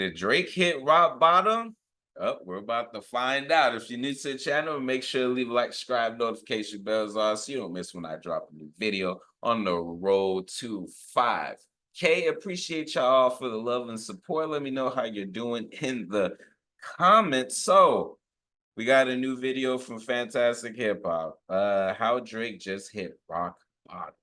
Did Drake hit rock bottom? Oh, we're about to find out. If you're new to the channel, make sure to leave a like, subscribe, notification bells on so you don't miss when I drop a new video on the road to 5K. Appreciate y'all for the love and support. Let me know how you're doing in the comments. So we got a new video from Fantastic Hip Hop. How Drake just hit rock bottom.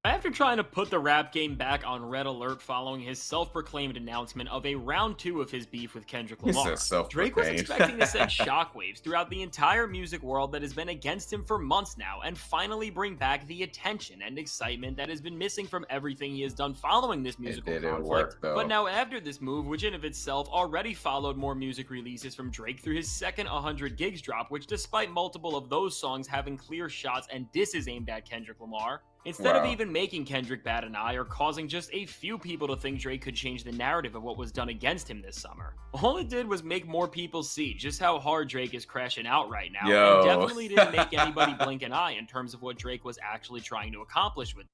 After trying to put the rap game back on red alert following his self-proclaimed announcement of a round 2 of his beef with Kendrick He said Lamar, Drake was self-proclaimed. expecting to send shockwaves throughout the entire music world that has been against him for months now and finally bring back the attention and excitement that has been missing from everything he has done following this It musical didn't conflict. work though. But now after this move, which in of itself already followed more music releases from Drake through his second 100 gigs drop, which despite multiple of those songs having clear shots and disses aimed at Kendrick Lamar, instead of Wow. even making Kendrick bat an eye or causing just a few people to think Drake could change the narrative of what was done against him this summer, all it did was make more people see just how hard Drake is crashing out right now, and Yo. definitely didn't make anybody blink an eye in terms of what Drake was actually trying to accomplish with.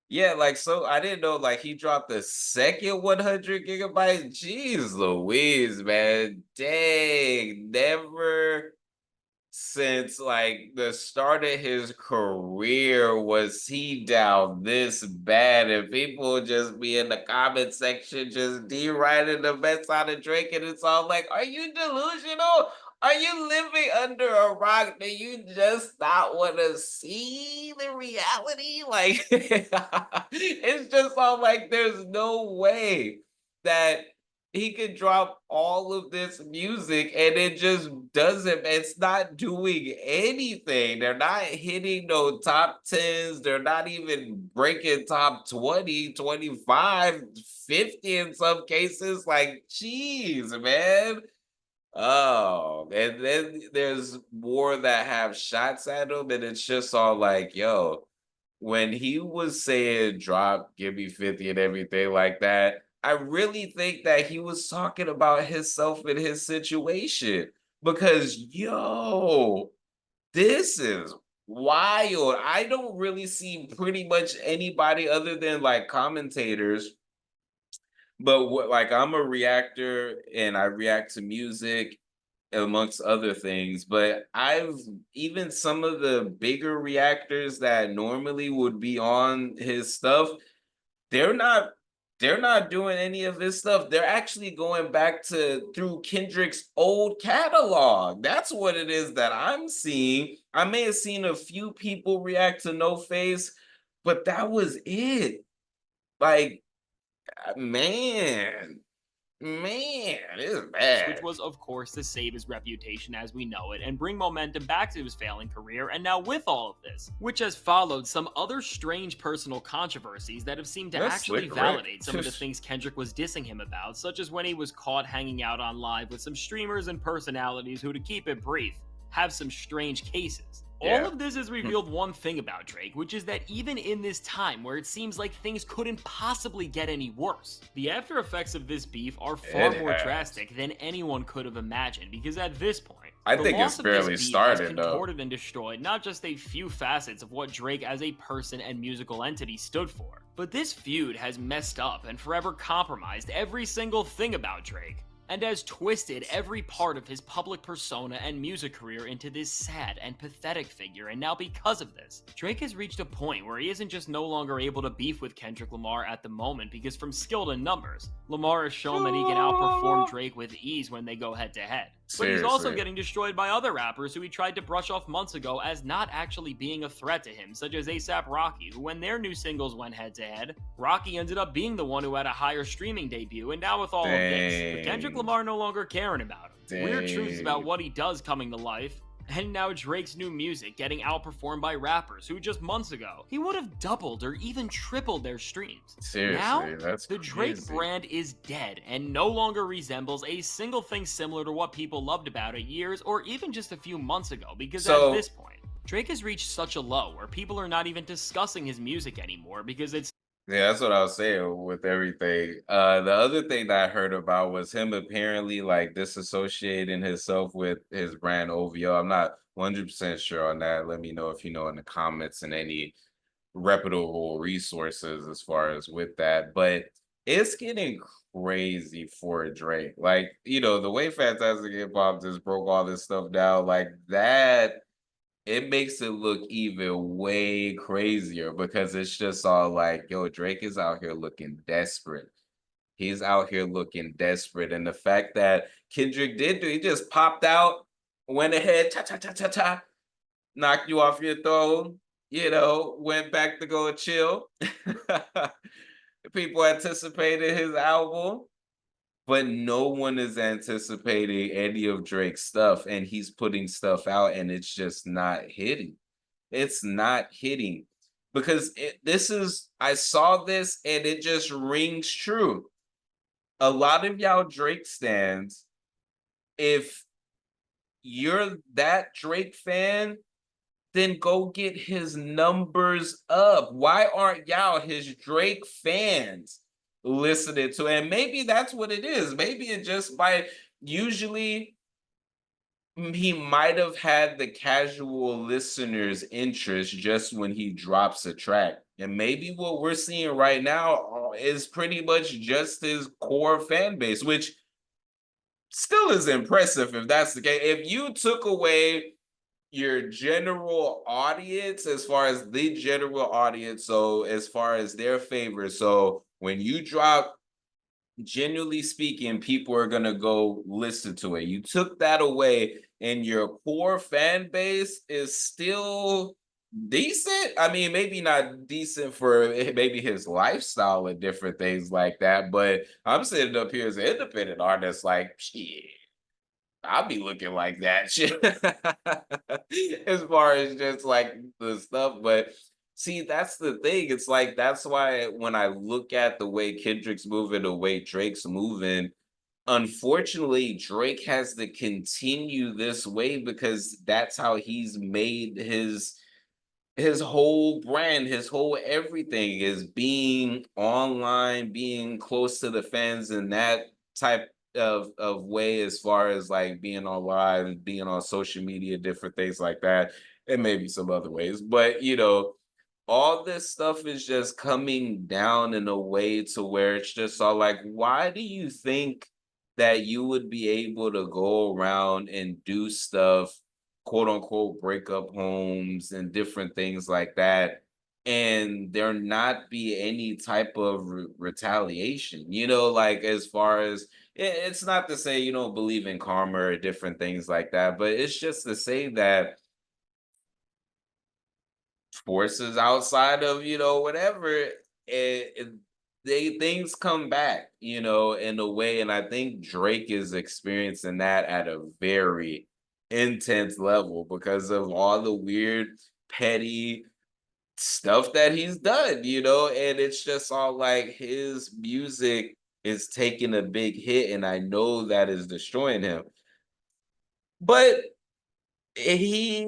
Yeah, like, so I didn't know, like, he dropped the second 100 gigabyte. Jeez Louise, man. Dang, never since, like, the start of his career was he down this bad, and people just be in the comment section just deriding the best out of Drake, and it's all like, are you delusional? Are you living under a rock? Do you just not want to see the reality? Like, it's just all like, there's no way that he could drop all of this music and it just doesn't, it's not doing anything. They're not hitting no top 10s. They're not even breaking top 20, 25, 50 in some cases. Like, geez, man. Oh, and then there's more that have shots at him, and it's just all like, yo, when he was saying drop, give me 50 and everything like that, I really think that he was talking about himself and his situation. Because, yo, this is wild. I don't really see pretty much anybody other than like commentators, but what, like, I'm a reactor and I react to music amongst other things, but I've even some of the bigger reactors that normally would be on his stuff, they're not they're not doing any of his stuff. They're actually going back to through Kendrick's old catalog. That's what it is that I'm seeing. I may have seen a few people react to No Face, but that was it. Like, man, man, it's Which bad. was, of course, to save his reputation as we know it and bring momentum back to his failing career. And now, with all of this, which has followed some other strange personal controversies that have seemed to That's actually Slick Rick. validate some of the things Kendrick was dissing him about, such as when he was caught hanging out on live with some streamers and personalities who, to keep it brief, have some strange cases. All Yeah. of this has revealed one thing about Drake, which is that even in this time where it seems like things couldn't possibly get any worse, the after effects of this beef are far It more has. drastic than anyone could have imagined, because at this point, I the think it's loss of this barely beef has started though. contorted and destroyed not just a few facets of what Drake as a person and musical entity stood for, but this feud has messed up and forever compromised every single thing about Drake, and has twisted every part of his public persona and music career into this sad and pathetic figure. And now, because of this, Drake has reached a point where he isn't just no longer able to beef with Kendrick Lamar at the moment, because from skill and numbers, Lamar has shown that he can outperform Drake with ease when they go head to head. But he's also Seriously. getting destroyed by other rappers who he tried to brush off months ago as not actually being a threat to him, such as ASAP Rocky, who, when their new singles went head to head, Rocky ended up being the one who had a higher streaming debut. And now, with all of this, with Kendrick Dang. Lamar no longer caring about him, weird truths about Dang. what he does coming to life, and now Drake's new music getting outperformed by rappers who just months ago he would have doubled or even tripled their streams. Seriously, Now, that's the Drake crazy. brand is dead and no longer resembles a single thing similar to what people loved about it years or even just a few months ago, because at So this point, Drake has reached such a low where people are not even discussing his music anymore because it's yeah, that's what I was saying with everything. The other thing that I heard about was him apparently like disassociating himself with his brand OVO. I'm not 100% sure on that. Let me know if you know in the comments and any reputable resources as far as with that. But It's getting crazy for Drake. Like, the way Fantastic Hip Hop just broke all this stuff down, like that, it makes it look even way crazier because it's just all like, yo, Drake is out here looking desperate. He's out here looking desperate. And the fact that Kendrick did do, he just popped out, went ahead, cha cha cha cha cha, knocked you off your throne, went back to go chill. People anticipated his album, but no one is anticipating any of Drake's stuff. And he's putting stuff out and it's just not hitting. It's not hitting because I saw this and it just rings true. A lot of y'all Drake stands, if you're that Drake fan, then go get his numbers up. Why aren't y'all his Drake fans listening to it? And maybe that's what it is. Maybe it just by usually he might have had the casual listener's interest just when he drops a track. And maybe what we're seeing right now is pretty much just his core fan base, which still is impressive if that's the case. If you took away your general audience, as far as the general audience, so as far as their favorites, so when you drop, genuinely speaking, people are gonna go listen to it. You took that away, and your core fan base is still decent. I mean, maybe not decent for maybe his lifestyle and different things like that. But I'm sitting up here as an independent artist, like shit. I'll be looking like that shit as far as just like the stuff. But see, that's the thing. It's like that's why when I look at the way Kendrick's moving, the way Drake's moving, unfortunately, Drake has to continue this way because that's how he's made his whole brand, his whole everything is being online, being close to the fans in that type of way, as far as like being online, being on social media, different things like that, and maybe some other ways. But all this stuff is just coming down in a way to where it's just all like, why do you think that you would be able to go around and do stuff, quote unquote, break up homes and different things like that, and there not be any type of retaliation? Like as far as it's not to say you don't believe in karma or different things like that, but it's just to say that forces outside of whatever, they things come back in a way, and I think Drake is experiencing that at a very intense level because of all the weird petty stuff that he's done, and it's just all like his music is taking a big hit, and I know that is destroying him, but he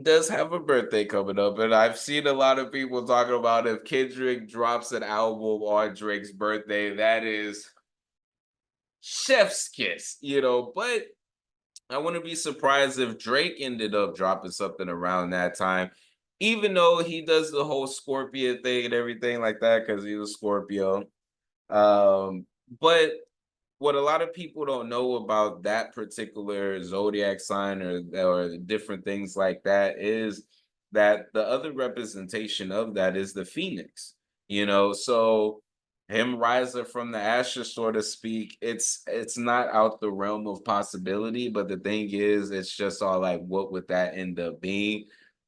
does have a birthday coming up, and I've seen a lot of people talking about if Kendrick drops an album on Drake's birthday, that is chef's kiss, But I wouldn't be surprised if Drake ended up dropping something around that time, even though he does the whole Scorpio thing and everything like that, because he's a Scorpio. But what a lot of people don't know about that particular zodiac sign, or the different things like that, is that the other representation of that is the phoenix. So him rising from the ashes, so to speak, it's not out the realm of possibility. But the thing is, it's just all like, what would that end up being?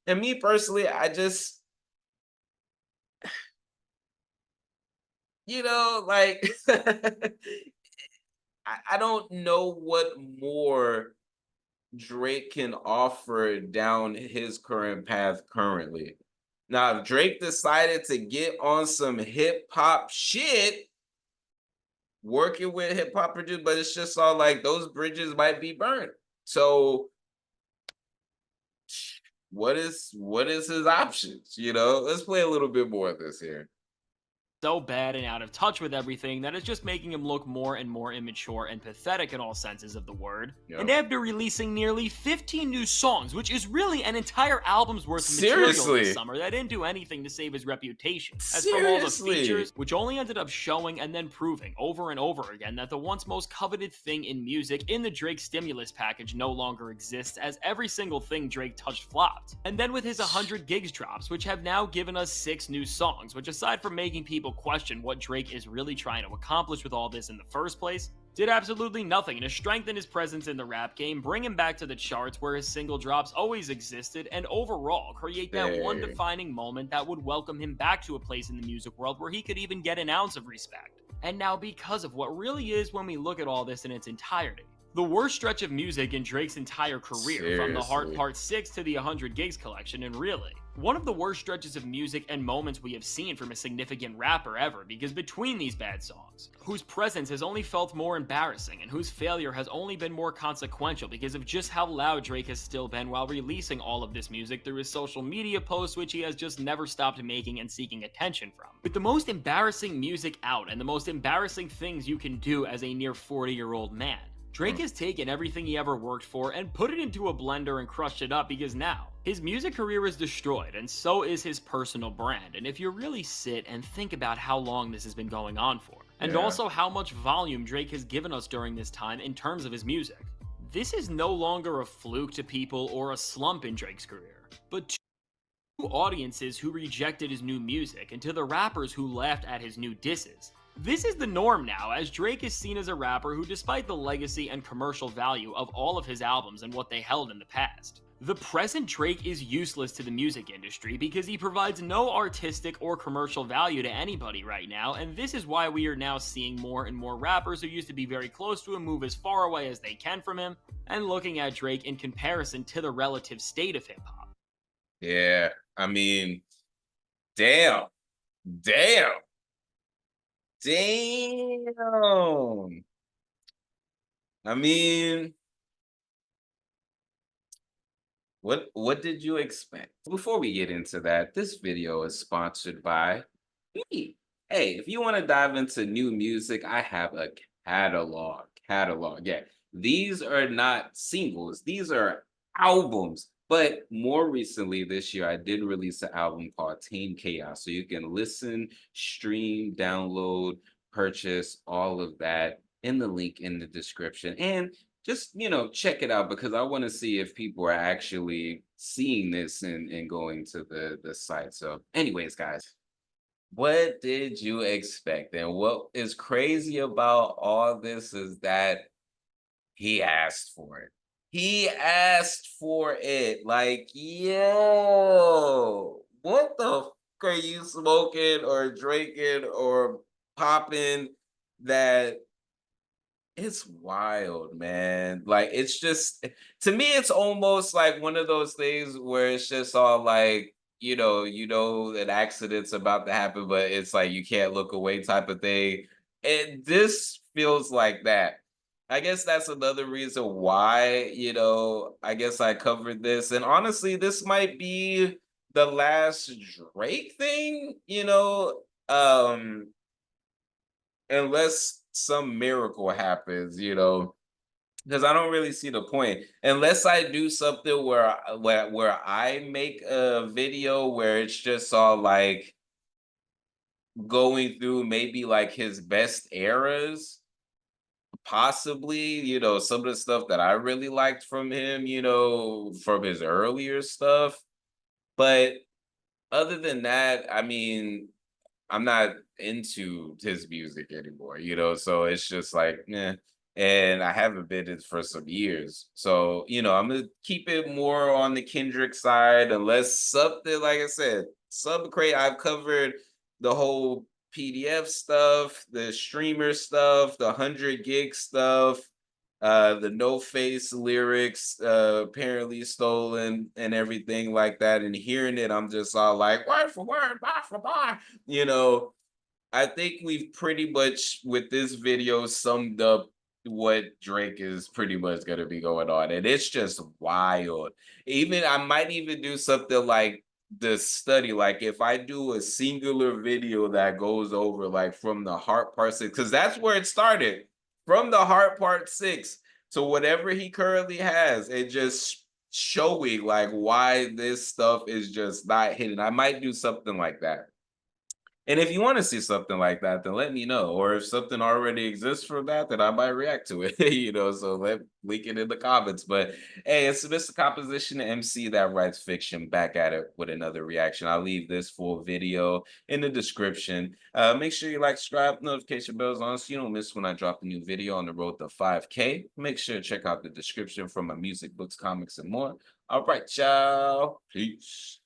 And me personally, I just, like I don't know what more Drake can offer down his current path currently. Now, if Drake decided to get on some hip hop shit, working with hip hop producers, but it's just all like those bridges might be burned. So, what is his options? Let's play a little bit more of this here. so bad and out of touch with everything that it's just making him look more and more immature and pathetic in all senses of the word. And Yep. after releasing nearly 15 new songs, which is really an entire album's worth of material this Seriously. summer, that didn't do anything to save his reputation. As for all the Seriously. features, which only ended up showing and then proving over and over again that the once most coveted thing in music in the Drake stimulus package no longer exists, as every single thing Drake touched flopped. And then with his 100 gigs drops, which have now given us 6 new songs, which aside from making people question what Drake is really trying to accomplish with all this in the first place, did absolutely nothing to strengthen his presence in the rap game, bring him back to the charts where his single drops always existed, and overall create that one Dang. defining moment that would welcome him back to a place in the music world where he could even get an ounce of respect. And now, because of what really is when we look at all this in its entirety, the worst stretch of music in Drake's entire career, from the Heart Seriously. Part 6 to the 100 Gigs collection, and really, one of the worst stretches of music and moments we have seen from a significant rapper ever, because between these bad songs, whose presence has only felt more embarrassing and whose failure has only been more consequential because of just how loud Drake has still been while releasing all of this music through his social media posts, which he has just never stopped making and seeking attention from. With the most embarrassing music out and the most embarrassing things you can do as a near 40-year-old man, Drake Mm. has taken everything he ever worked for and put it into a blender and crushed it up, because now his music career is destroyed and so is his personal brand. And if you really sit and think about how long this has been going on for, and Yeah. also how much volume Drake has given us during this time in terms of his music, this is no longer a fluke to people or a slump in Drake's career, but to audiences who rejected his new music and to the rappers who laughed at his new disses. This is the norm now, as Drake is seen as a rapper who, despite the legacy and commercial value of all of his albums and what they held in the past, the present Drake is useless to the music industry because he provides no artistic or commercial value to anybody right now, and this is why we are now seeing more and more rappers who used to be very close to him move as far away as they can from him, and looking at Drake in comparison to the relative state of hip hop. Yeah. I mean, damn. Damn. Damn. I mean, what did you expect? Before we get into that, this video is sponsored by me. Hey, if you want to dive into new music, I have a catalog. Catalog. Yeah. These are not singles, these are albums. But more recently this year, I did release an album called Tame Chaos. So you can listen, stream, download, purchase all of that in the link in the description. And just check it out, because I want to see if people are actually seeing this and going to the site. So anyways, guys, what did you expect? And what is crazy about all this is that he asked for it. He asked for it. Like, yo, what the are you smoking or drinking or popping that? It's wild, man. Like, it's just to me, it's almost like one of those things where it's just all like, an accident's about to happen, but it's like you can't look away type of thing. And this feels like that. I guess that's another reason why, I guess I covered this. And honestly, this might be the last Drake thing, unless some miracle happens, because I don't really see the point unless I do something where I make a video where it's just all like going through maybe like his best eras, possibly, some of the stuff that I really liked from him, from his earlier stuff. But other than that, I mean, I'm not into his music anymore, so it's just like, eh. And I haven't been it for some years. So, I'm gonna keep it more on the Kendrick side, unless something, like I said, something crazy. I've covered the whole PDF stuff, the streamer stuff, the 100 gig stuff, the no face lyrics, apparently stolen and everything like that. And hearing it, I'm just all like, word for word, bar for bar, you know I think we've pretty much with this video summed up what Drake is pretty much going to be going on. And it's just wild. Even I might even do something like the study, like if I do a singular video that goes over like from the heart part six, because that's where it started, from the heart part six to whatever he currently has, and just showing like why this stuff is just not hitting. I might do something like that. And if you want to see something like that, then let me know. Or if something already exists for that, then I might react to it. So let link it in the comments. But hey, it's Mr. Composition MC that writes fiction back at it with another reaction. I'll leave this full video in the description. Make sure you like, subscribe, notification bells on so you don't miss when I drop a new video on the road to 5K. Make sure to check out the description for my music, books, comics, and more. All right, y'all. Peace.